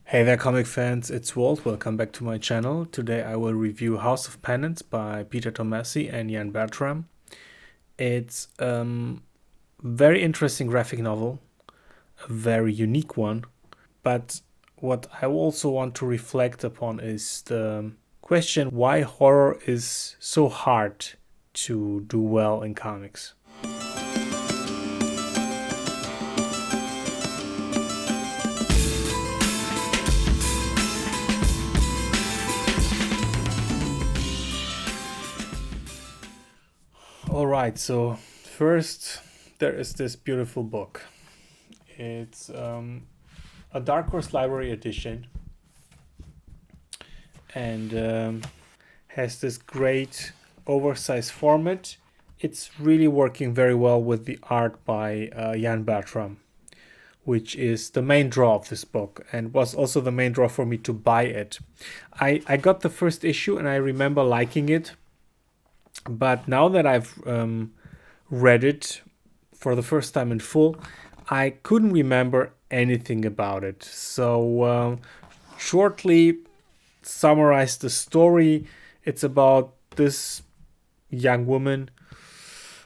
Hey there, comic fans, it's Walt. Welcome back to my channel. Today I will review House of Penance by Peter Tomasi and Bertram. It's a very interesting graphic novel, a very unique one, but what I also want to reflect upon is the question why horror is so hard to do well in comics. All right, so first there is this beautiful book. It's a Dark Horse Library edition and has this great oversized format. It's really working very well with the art by Bertram, which is the main draw of this book and was also the main draw for me to buy it. I got the first issue and I remember liking it. But now that I've read it for the first time in full, I couldn't remember anything about it. So shortly summarize the story. It's about this young woman,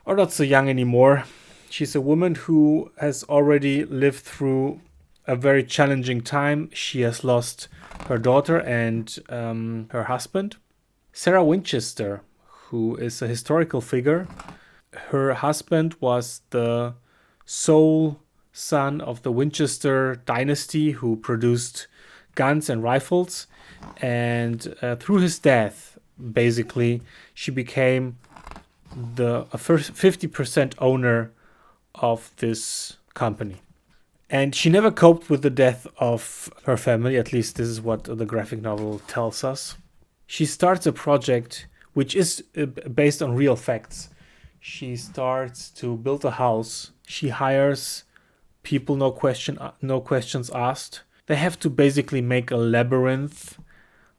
or not so young anymore. She's a woman who has already lived through a very challenging time. She has lost her daughter and her husband. Sarah Winchester, who is a historical figure. Her husband was the sole son of the Winchester dynasty who produced guns and rifles. And through his death, basically, she became the first 50% owner of this company. And she never coped with the death of her family, at least this is what the graphic novel tells us. She starts a project which is based on real facts. She starts to build a house. She hires people, no questions asked. They have to basically make a labyrinth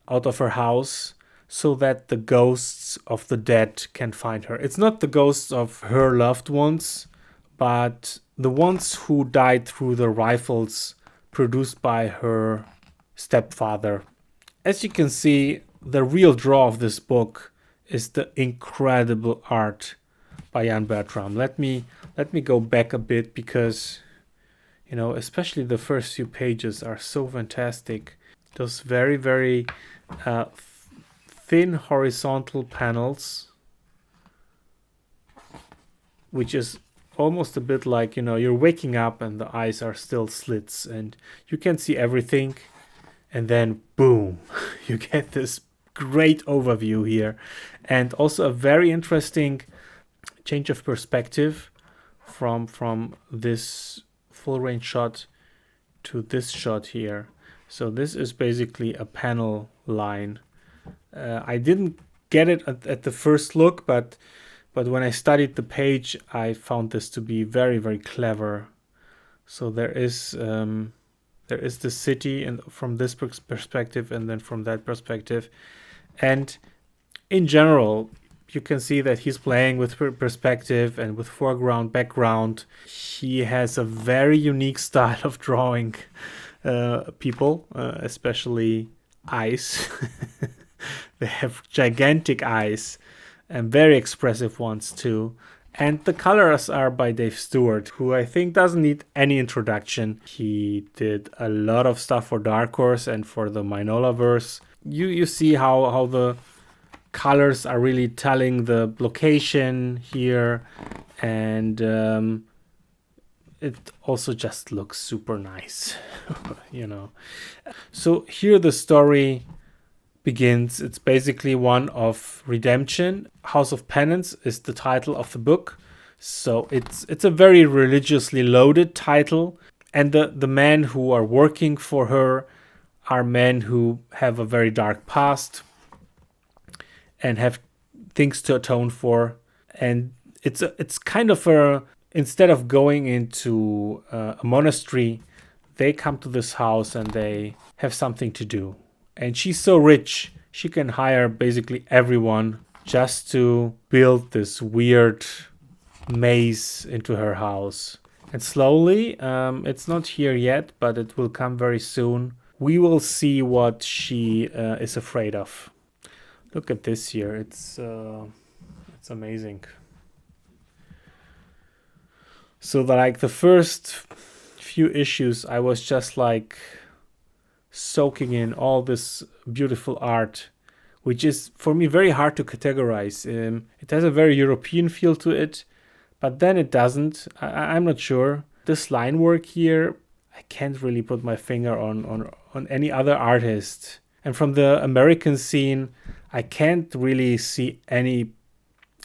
out of her house so that the ghosts of the dead can find her. It's not the ghosts of her loved ones, but the ones who died through the rifles produced by her stepfather. As you can see, the real draw of this book is the incredible art by Bertram. Let me go back a bit because, you know, especially the first few pages are so fantastic. Those very, very thin horizontal panels, which is almost a bit like, you know, you're waking up and the eyes are still slits and you can see everything. And then, boom, you get this great overview here, and also a very interesting change of perspective from this full range shot to this shot here. So this is basically a panel line. I didn't get it at the first look, but when I studied the page, I found this to be very, very clever. So there is the city, and from this perspective, and then from that perspective. And in general, you can see that he's playing with perspective and with foreground, background. He has a very unique style of drawing people, especially eyes. They have gigantic eyes and very expressive ones too. And the colors are by Dave Stewart, who I think doesn't need any introduction. He did a lot of stuff for Dark Horse and for the Minolaverse. You see how the colors are really telling the location here, and it also just looks super nice, you know. So here the story begins. It's basically one of redemption. House of Penance is the title of the book, so it's a very religiously loaded title, and the men who are working for her are men who have a very dark past and have things to atone for. And it's kind of instead of going into a monastery, they come to this house and they have something to do. And she's so rich, she can hire basically everyone just to build this weird maze into her house. And slowly, it's not here yet, but it will come very soon. We will see what she is afraid of. Look at this here. It's amazing. So like the first few issues, I was just like soaking in all this beautiful art, which is for me very hard to categorize. It has a very European feel to it, but then it doesn't. I'm not sure. This line work here, I can't really put my finger on any other artist. And from the American scene, I can't really see any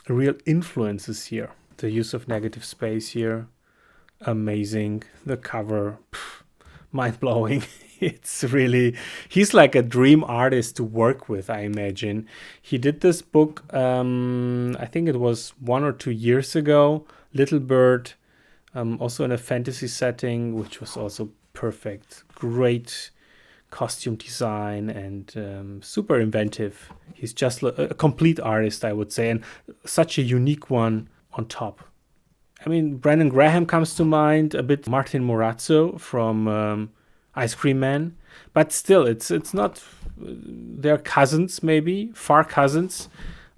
real influences here. The use of negative space here, amazing. The cover, mind blowing. It's really, he's like a dream artist to work with, I imagine. He did this book, I think it was 1 or 2 years ago, Little Bird, also in a fantasy setting, which was also perfect. Great costume design and super inventive. He's just a complete artist, I would say, and such a unique one on top. I mean, Brandon Graham comes to mind, a bit Martin Morazzo from Ice Cream Man, but still, it's not. They're cousins, maybe far cousins,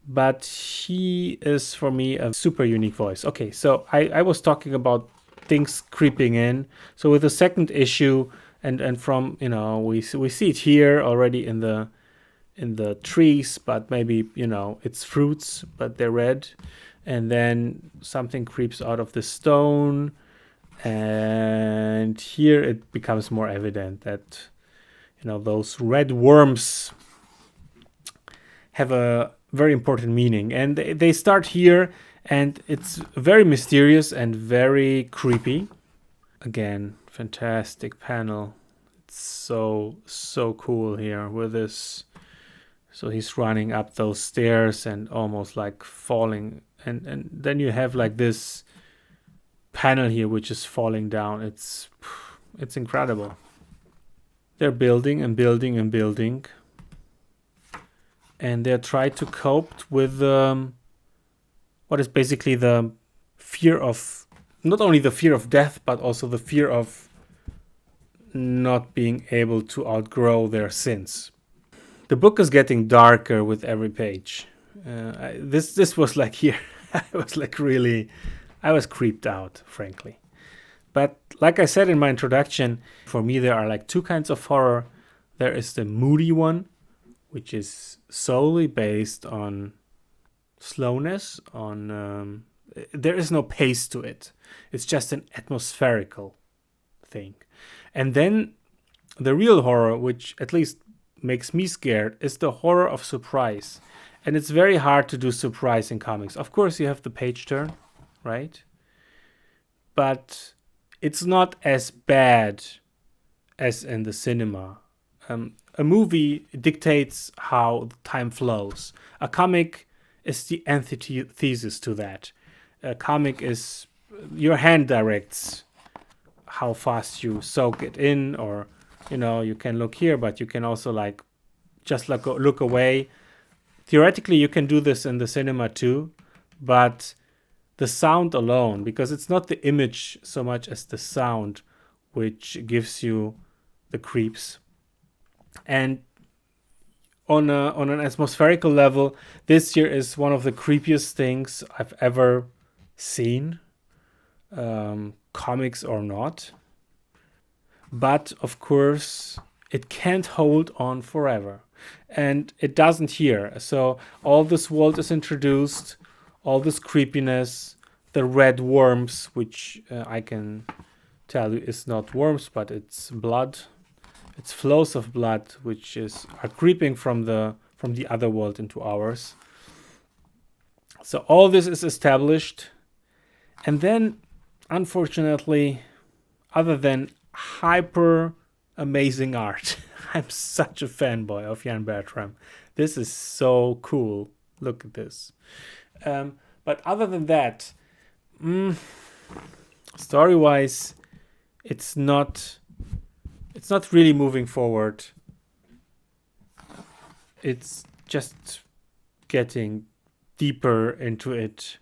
but he is for me a super unique voice. Okay, so I was talking about things creeping in. So with the second issue, and from we see it here already in the trees, but maybe it's fruits, but they're red, and then something creeps out of the stone. And here it becomes more evident that those red worms have a very important meaning, and they start here, and it's very mysterious and very creepy. Again, fantastic panel. It's so cool here with this. So he's running up those stairs and almost like falling, and then you have like this panel here which is falling down. It's incredible. They're building and building and building, and they're trying to cope with what is basically the fear of, not only the fear of death, but also the fear of not being able to outgrow their sins. The book is getting darker with every page. This was like here. I was like really, I was creeped out, frankly. But like I said in my introduction, for me there are like two kinds of horror. There is the moody one, which is solely based on slowness, on there is no pace to it. It's just an atmospherical thing. And then the real horror, which at least makes me scared, is the horror of surprise. And it's very hard to do surprise in comics. Of course, you have the page turn, right? But it's not as bad as in the cinema. A movie dictates how time flows. A comic is the antithesis to that. A comic is, your hand directs how fast you soak it in, or you can look here, but you can also like just look away. Theoretically, you can do this in the cinema too, but the sound alone, because it's not the image so much as the sound which gives you the creeps. And on an atmospherical level, this here is one of the creepiest things I've ever seen, comics or not. But of course, it can't hold on forever. And it doesn't here. So all this world is introduced, all this creepiness, the red worms, which I can tell you is not worms, but it's blood. It's flows of blood, which are creeping from the other world into ours. So all this is established. And then, unfortunately, other than hyper amazing art, I'm such a fanboy of Jan Bertram. This is so cool. Look at this. But other than that, story-wise, it's not really moving forward. It's just getting deeper into it,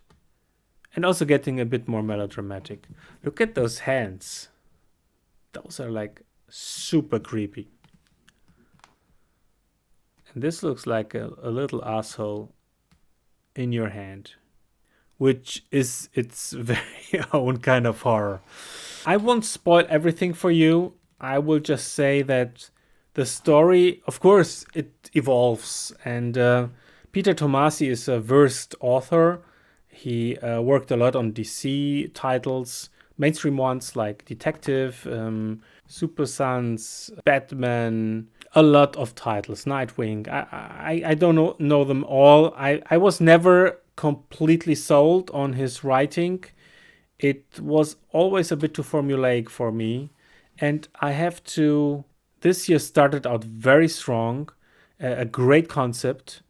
and also getting a bit more melodramatic. Look at those hands. Those are like super creepy. And this looks like a little asshole in your hand, which is its very own kind of horror. I won't spoil everything for you. I will just say that the story, of course, it evolves. And Peter Tomasi is a versed author. He worked a lot on DC titles, mainstream ones like Detective, Super Sons, Batman, a lot of titles, Nightwing. I don't know them all. I was never completely sold on his writing. It was always a bit too formulaic for me. And I have to, this year started out very strong, a great concept.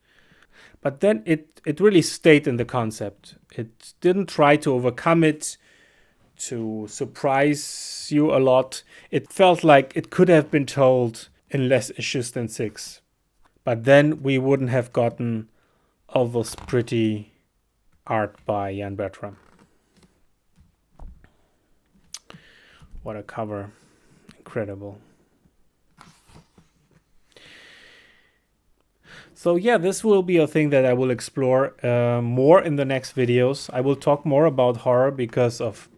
But then it really stayed in the concept. It didn't try to overcome it, to surprise you a lot. It felt like it could have been told in less issues than 6. But then we wouldn't have gotten all those pretty art by Jan Bertram. What a cover. Incredible. So yeah, this will be a thing that I will explore more in the next videos. I will talk more about horror because of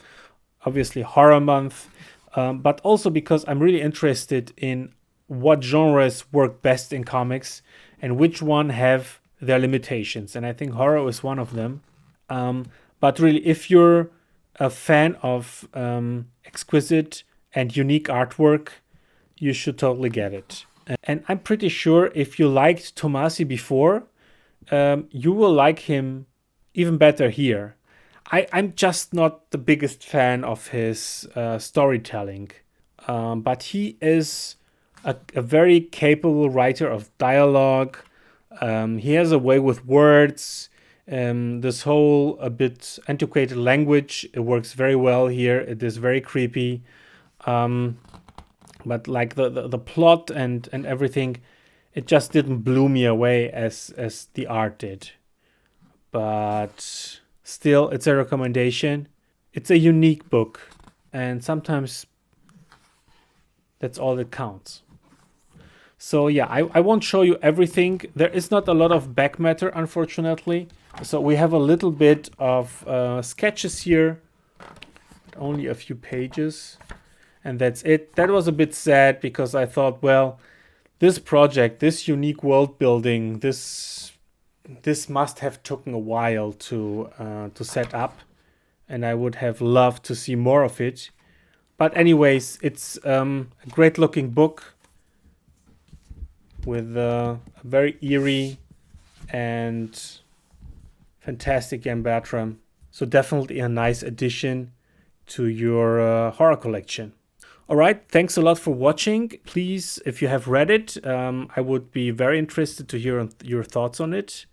obviously horror month, but also because I'm really interested in what genres work best in comics and which one have their limitations. And I think horror is one of them. But really, if you're a fan of exquisite and unique artwork, you should totally get it. And I'm pretty sure if you liked Tomasi before, you will like him even better here. I'm just not the biggest fan of his storytelling, but he is a very capable writer of dialogue. He has a way with words. This whole a bit antiquated language, it works very well here. It is very creepy. But like the plot and everything, it just didn't blow me away as the art did. But still, it's a recommendation. It's a unique book, and sometimes that's all that counts. So yeah, I won't show you everything. There is not a lot of back matter, unfortunately. So we have a little bit of sketches here, but only a few pages. And that's it. That was a bit sad because I thought, well, this project, this unique world building, this must have taken a while to set up, and I would have loved to see more of it. But anyways, it's a great looking book with a very eerie and fantastic Jan Bertram. So definitely a nice addition to your horror collection. All right, thanks a lot for watching. Please, if you have read it, I would be very interested to hear your thoughts on it.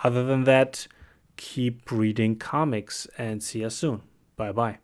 Other than that, keep reading comics and see you soon. Bye-bye.